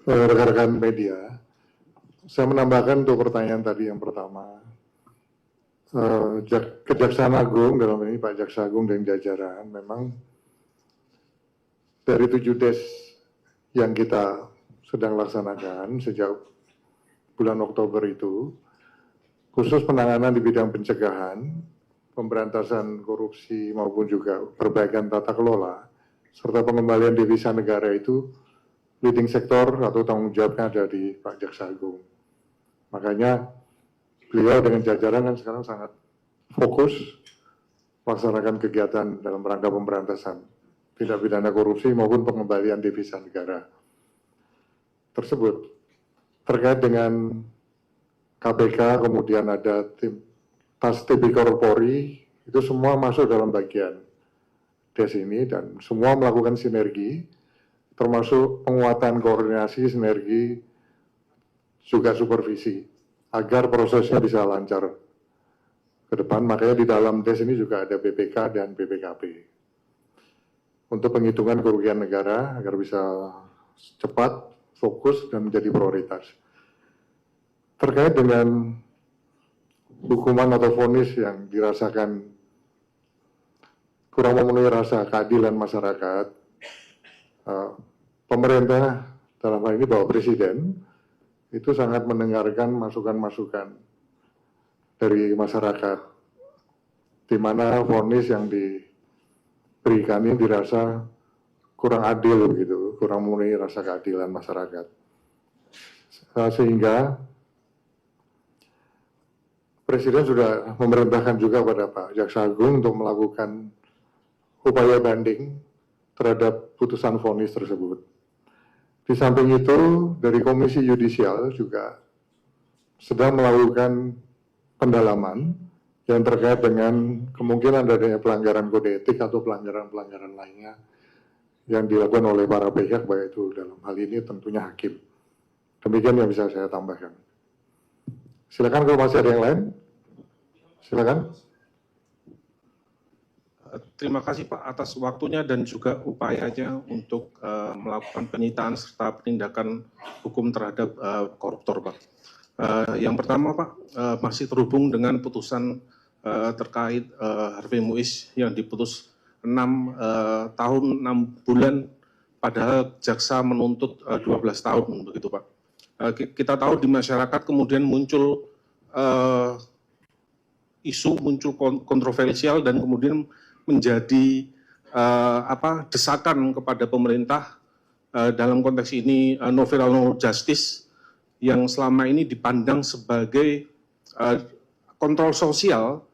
rekan-rekan media, saya menambahkan untuk pertanyaan tadi yang pertama. Kejaksaan Agung, dalam ini Pak Jaksa Agung dan jajaran, memang dari 7 des yang kita sedang laksanakan sejak bulan Oktober itu, khusus penanganan di bidang pencegahan, pemberantasan korupsi maupun juga perbaikan tata kelola, serta pengembalian devisa negara itu leading sektor atau tanggung jawabnya ada di Pak Jaksa Agung. Makanya beliau dengan jajaran kan sekarang sangat fokus melaksanakan kegiatan dalam rangka pemberantasan tindak pidana korupsi maupun pengembalian devisa negara tersebut. Terkait dengan KPK, kemudian ada tim Tas Tipikor Polri, itu semua masuk dalam bagian des ini dan semua melakukan sinergi, termasuk penguatan koordinasi, sinergi, juga supervisi, agar prosesnya bisa lancar ke depan. Makanya di dalam des ini juga ada BPK dan BPKP untuk penghitungan kerugian negara agar bisa cepat, fokus, dan menjadi prioritas. Terkait dengan hukuman atau vonis yang dirasakan kurang memenuhi rasa keadilan masyarakat, pemerintah dalam hal ini Bapak Presiden itu sangat mendengarkan masukan-masukan dari masyarakat, di mana vonis yang diberikan ini dirasa kurang adil gitu, kurang memenuhi rasa keadilan masyarakat, sehingga Presiden sudah memerintahkan juga pada Pak Jaksa Agung untuk melakukan upaya banding terhadap putusan vonis tersebut. Di samping itu, dari Komisi Yudisial juga sedang melakukan pendalaman yang terkait dengan kemungkinan adanya pelanggaran kode etik atau pelanggaran-pelanggaran lainnya yang dilakukan oleh para pihak, baik itu dalam hal ini tentunya hakim. Demikian yang bisa saya tambahkan. Silakan kalau masih ada yang lain. Silakan. Terima kasih Pak atas waktunya dan juga upayanya untuk melakukan penyitaan serta penindakan hukum terhadap koruptor, Pak. Yang pertama, Pak, masih terhubung dengan putusan terkait Harvey Muiz yang diputus 6 tahun 6 bulan, padahal jaksa menuntut 12 tahun, begitu Pak. Kita tahu di masyarakat kemudian muncul isu, muncul kontroversial dan kemudian menjadi desakan kepada pemerintah dalam konteks ini no viral no justice yang selama ini dipandang sebagai kontrol sosial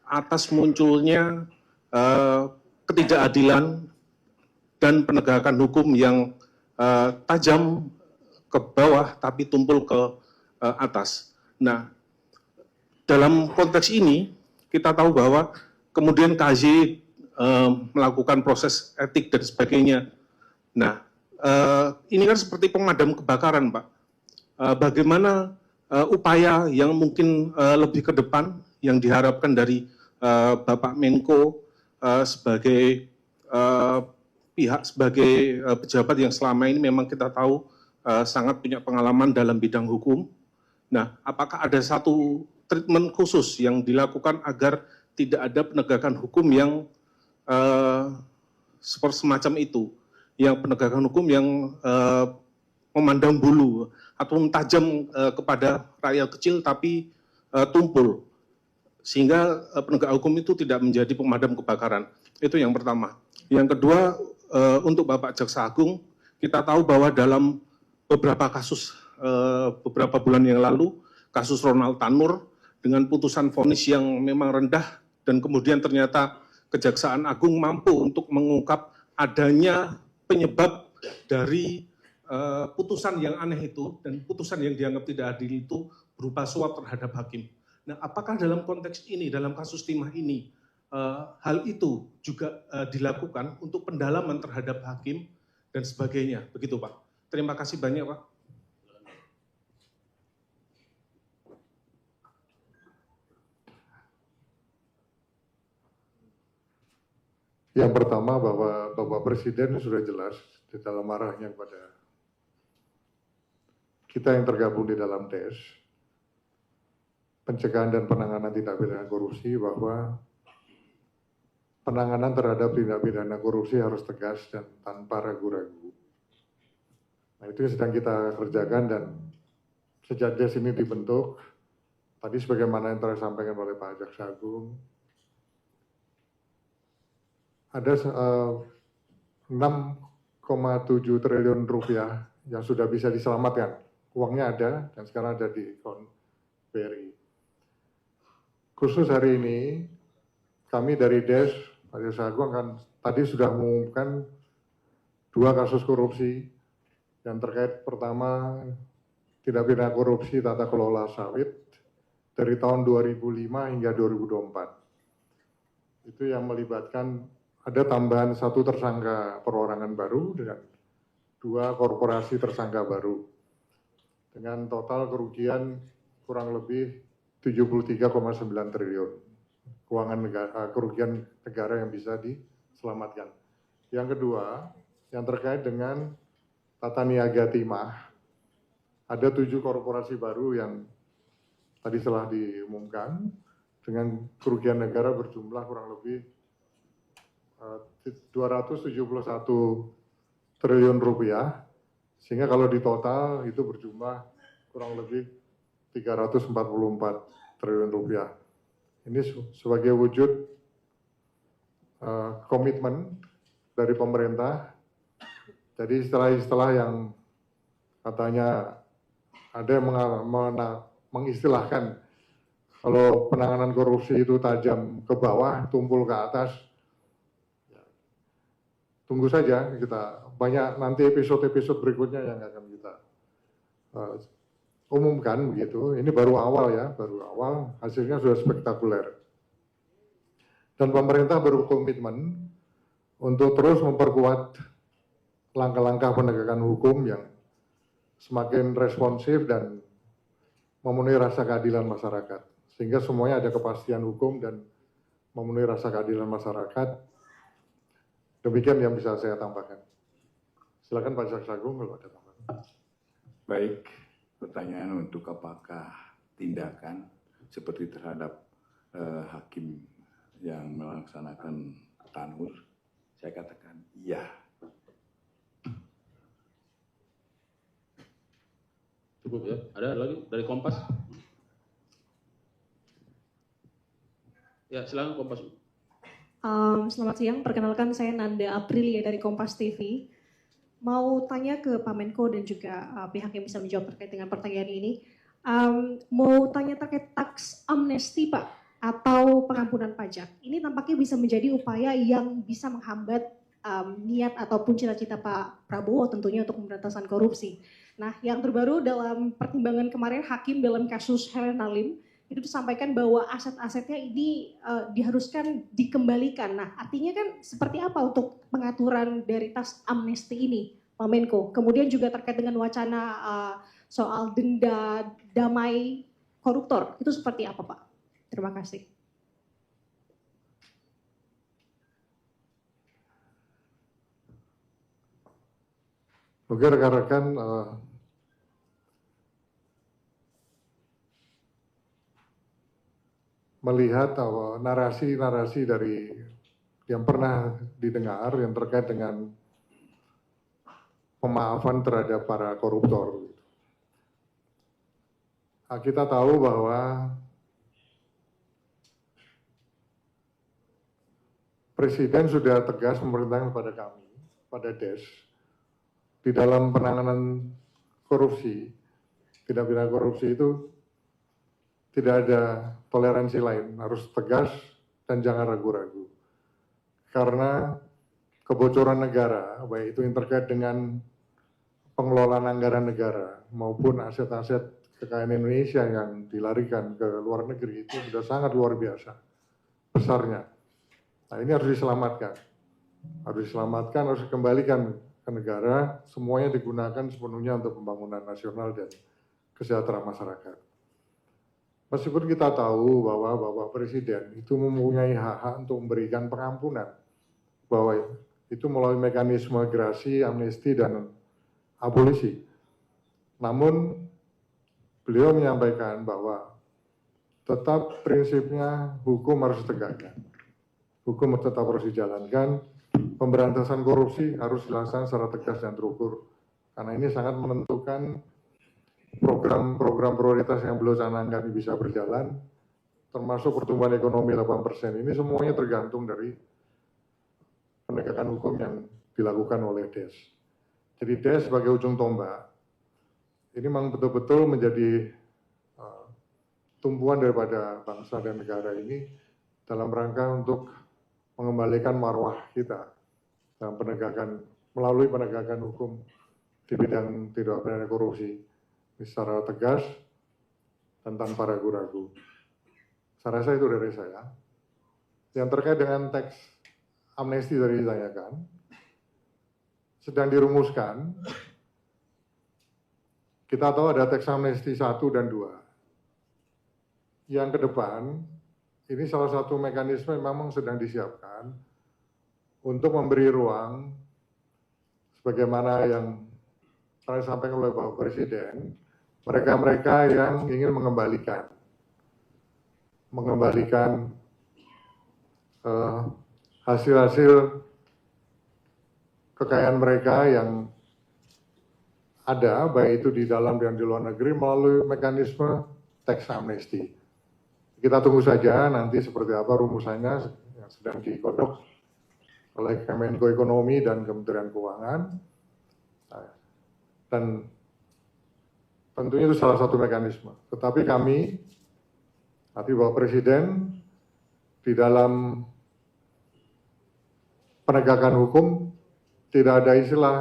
atas munculnya ketidakadilan dan penegakan hukum yang tajam ke bawah tapi tumpul ke atas. Nah, dalam konteks ini kita tahu bahwa kemudian KJ melakukan proses etik dan sebagainya. Nah, ini kan seperti pemadam kebakaran, Pak. Bagaimana upaya yang mungkin lebih ke depan yang diharapkan dari Bapak Menko sebagai pihak, sebagai pejabat yang selama ini memang kita tahu sangat punya pengalaman dalam bidang hukum. Nah, apakah ada satu treatment khusus yang dilakukan agar tidak ada penegakan hukum yang seperti semacam itu, yang penegakan hukum yang memandang bulu atau tajam kepada rakyat kecil tapi tumpul, sehingga penegak hukum itu tidak menjadi pemadam kebakaran. Itu yang pertama. Yang kedua, untuk Bapak Jaksa Agung, kita tahu bahwa dalam beberapa kasus beberapa bulan yang lalu, kasus Ronald Tanur dengan putusan vonis yang memang rendah dan kemudian ternyata Kejaksaan Agung mampu untuk mengungkap adanya penyebab dari putusan yang aneh itu dan putusan yang dianggap tidak adil itu berupa suap terhadap hakim. Nah, apakah dalam konteks ini, dalam kasus timah ini, hal itu juga dilakukan untuk pendalaman terhadap hakim dan sebagainya, begitu Pak? Terima kasih banyak Pak. Yang pertama bahwa Bapak Presiden sudah jelas di dalam arahnya kepada kita yang tergabung di dalam DES, pencegahan dan penanganan tindak pidana korupsi, bahwa penanganan terhadap tindak pidana korupsi harus tegas dan tanpa ragu-ragu. Nah, itu yang sedang kita kerjakan, dan sejak DES ini dibentuk, tadi sebagaimana yang telah disampaikan oleh Pak Jaksa Agung, ada 6,7 triliun rupiah yang sudah bisa diselamatkan. Uangnya ada dan sekarang ada di akun BRI. Khusus hari ini, kami dari DES, Pak Jaksa Agung tadi sudah mengumumkan 2 kasus korupsi yang terkait pertama tindak pidana korupsi tata kelola sawit dari tahun 2005 hingga 2024. Itu yang melibatkan ada tambahan 1 tersangka perorangan baru dan 2 korporasi tersangka baru dengan total kerugian kurang lebih 73,9 triliun kerugian negara yang bisa diselamatkan. Yang kedua, yang terkait dengan tata niaga timah, ada 7 korporasi baru yang tadi telah diumumkan dengan kerugian negara berjumlah kurang lebih 271 triliun rupiah, sehingga kalau di total itu berjumlah kurang lebih 344 triliun rupiah. Ini sebagai wujud komitmen dari pemerintah. Jadi istilah-istilah yang katanya ada yang mengistilahkan kalau penanganan korupsi itu tajam ke bawah, tumpul ke atas. Tunggu saja, kita banyak nanti episode-episode berikutnya yang akan kita umumkan begitu. Ini baru awal ya, baru awal, hasilnya sudah spektakuler. Dan pemerintah berkomitmen untuk terus memperkuat langkah-langkah penegakan hukum yang semakin responsif dan memenuhi rasa keadilan masyarakat. Sehingga semuanya ada kepastian hukum dan memenuhi rasa keadilan masyarakat. Demikian yang bisa saya tambahkan. Silakan Pak Jaksa Agung kalau ada tambahan. Baik, pertanyaan untuk apakah tindakan seperti terhadap hakim yang melaksanakan tanur, saya katakan iya. Cukup ya. Ada lagi dari Kompas? Ya, silakan Kompas. Selamat siang, perkenalkan saya Nanda Aprilia dari Kompas TV. Mau tanya ke Pak Menko dan juga pihak yang bisa menjawab terkait dengan pertanyaan ini. Mau tanya terkait tax amnesty Pak, atau pengampunan pajak. Ini tampaknya bisa menjadi upaya yang bisa menghambat niat ataupun cita-cita Pak Prabowo tentunya untuk pemberantasan korupsi. Nah, yang terbaru dalam pertimbangan kemarin hakim dalam kasus Helena Lim, itu disampaikan bahwa aset-asetnya ini diharuskan dikembalikan. Nah, artinya kan seperti apa untuk pengaturan dari tax amnesty ini, Pak Menko? Kemudian juga terkait dengan wacana soal denda damai koruptor, itu seperti apa Pak? Terima kasih. Oke rekan-rekan, melihat narasi-narasi dari yang pernah didengar yang terkait dengan pemaafan terhadap para koruptor. Nah, kita tahu bahwa Presiden sudah tegas memerintahkan kepada kami, pada DES, di dalam penanganan korupsi, tindak pidana korupsi itu tidak ada toleransi lain, harus tegas dan jangan ragu-ragu. Karena kebocoran negara, baik itu yang terkait dengan pengelolaan anggaran negara maupun aset-aset kekayaan Indonesia yang dilarikan ke luar negeri itu sudah sangat luar biasa besarnya. Nah, ini harus diselamatkan. Harus dikembalikan ke negara, semuanya digunakan sepenuhnya untuk pembangunan nasional dan kesejahteraan masyarakat. Meskipun kita tahu bahwa Bapak Presiden itu mempunyai hak untuk memberikan pengampunan, bahwa itu melalui mekanisme gerasi, amnesti, dan abolisi. Namun beliau menyampaikan bahwa tetap prinsipnya hukum harus ditegakkan. Hukum tetap harus dijalankan, pemberantasan korupsi harus dilaksanakan secara tegas dan terukur. Karena ini sangat menentukan program-program prioritas yang beliau canangkan bisa berjalan, termasuk pertumbuhan ekonomi 8%. Ini semuanya tergantung dari penegakan hukum yang dilakukan oleh DES. Jadi DES sebagai ujung tombak, ini memang betul-betul menjadi tumpuan daripada bangsa dan negara ini dalam rangka untuk mengembalikan marwah kita dalam penegakan, melalui penegakan hukum di bidang tindak pidana korupsi secara tegas dan tanpa ragu-ragu. Saya rasa itu dari saya. Yang terkait dengan teks amnesti tadi ditanyakan, sedang dirumuskan. Kita tahu ada teks amnesti 1 dan 2. Yang ke depan, ini salah satu mekanisme yang memang sedang disiapkan untuk memberi ruang, sebagaimana yang saya sampaikan oleh Bapak Presiden, mereka-mereka yang ingin mengembalikan hasil-hasil kekayaan mereka yang ada, baik itu di dalam dan di luar negeri, melalui mekanisme tax amnesty. Kita tunggu saja nanti seperti apa rumusannya yang sedang digodok oleh Kemenko Ekonomi dan Kementerian Keuangan. Dan tentunya itu salah satu mekanisme. Tetapi kami, nanti Bapak Presiden, di dalam penegakan hukum tidak ada istilah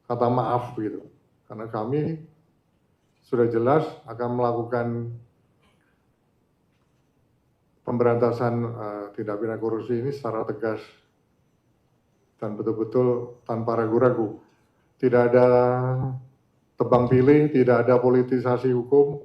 kata maaf begitu. Karena kami sudah jelas akan melakukan pemberantasan tindak pidana korupsi ini secara tegas dan betul-betul tanpa ragu-ragu. Tidak ada tebang pilih, tidak ada politisasi hukum,